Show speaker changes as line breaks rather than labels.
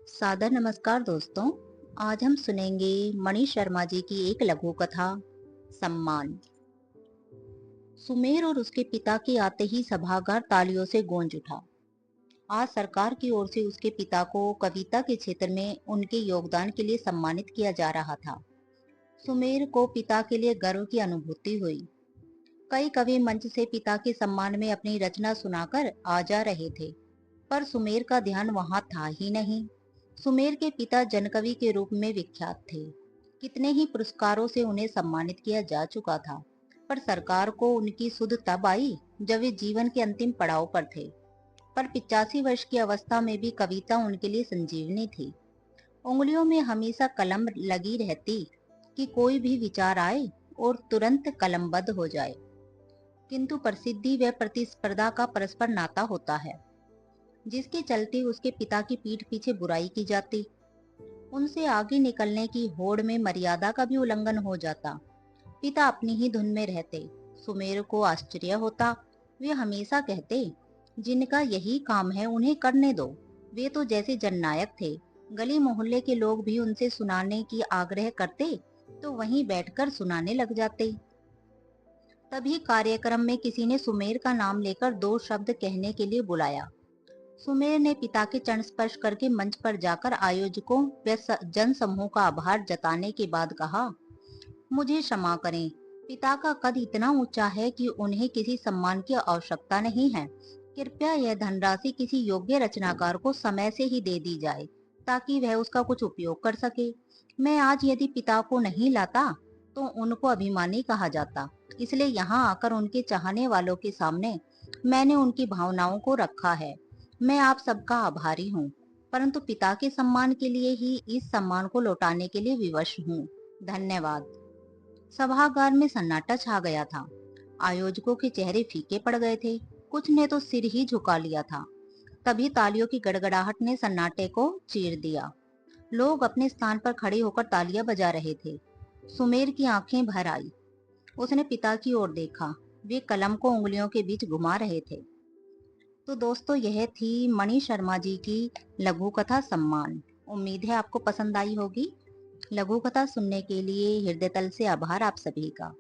सादर नमस्कार दोस्तों। आज हम सुनेंगे मणि शर्मा जी की एक लघु कथा सम्मान। सुमेर और उसके पिता के आते ही सभागार तालियों से गूंज उठा। आज सरकार की ओर से उसके पिता को कविता के क्षेत्र में उनके योगदान के लिए सम्मानित किया जा रहा था। सुमेर को पिता के लिए गर्व की अनुभूति हुई। कई कवि मंच से पिता के सम्मान में अपनी रचना सुनाकर आ जा रहे थे, पर सुमेर का ध्यान वहां था ही नहीं। सुमेर के पिता जनकवि के रूप में विख्यात थे। कितने ही पुरस्कारों से उन्हें सम्मानित किया जा चुका था, पर सरकार को उनकी सुध तब आई जब वे जीवन के अंतिम पड़ाव पर थे। पर 85 वर्ष की अवस्था में भी कविता उनके लिए संजीवनी थी। उंगलियों में हमेशा कलम लगी रहती कि कोई भी विचार आए और तुरंत कलमबद्ध हो जाए। किंतु प्रसिद्धि व प्रतिस्पर्धा का परस्पर नाता होता है, जिसके चलते उसके पिता की पीठ पीछे बुराई की जाती। उनसे आगे निकलने की होड़ में मर्यादा का भी उल्लंघन हो जाता। पिता अपनी ही धुन में रहते। सुमेर को आश्चर्य होता। वे हमेशा कहते, जिनका यही काम है उन्हें करने दो। वे तो जैसे जननायक थे। गली मोहल्ले के लोग भी उनसे सुनाने की आग्रह करते तो वहीं बैठकर सुनाने लग जाते। तभी कार्यक्रम में किसी ने सुमेर का नाम लेकर दो शब्द कहने के लिए बुलाया। सुमेर ने पिता के चरण स्पर्श करके मंच पर जाकर आयोजकों व जन समूह का आभार जताने के बाद कहा, मुझे क्षमा करें, पिता का कद इतना ऊंचा है कि उन्हें किसी सम्मान की आवश्यकता नहीं है। कृपया यह धनराशि किसी योग्य रचनाकार को समय से ही दे दी जाए ताकि वह उसका कुछ उपयोग कर सके। मैं आज यदि पिता को नहीं लाता तो उनको अभिमानी कहा जाता, इसलिए यहाँ आकर उनके चाहने वालों के सामने मैंने उनकी भावनाओं को रखा है। मैं आप सबका आभारी हूँ, परंतु पिता के सम्मान के लिए ही इस सम्मान को लौटाने के लिए विवश हूँ। धन्यवाद। सभागार में सन्नाटा छा गया था। आयोजकों के चेहरे फीके पड़ गए थे। कुछ ने तो सिर ही झुका लिया था। तभी तालियों की गड़गड़ाहट ने सन्नाटे को चीर दिया। लोग अपने स्थान पर खड़े होकर तालियां बजा रहे थे। सुमेर की आंखें भर आई। उसने पिता की ओर देखा। वे कलम को उंगलियों के बीच घुमा रहे थे। तो दोस्तों, यह थी मणि शर्मा जी की लघु कथा सम्मान। उम्मीद है आपको पसंद आई होगी। लघु कथा सुनने के लिए हृदय तल से आभार आप सभी का।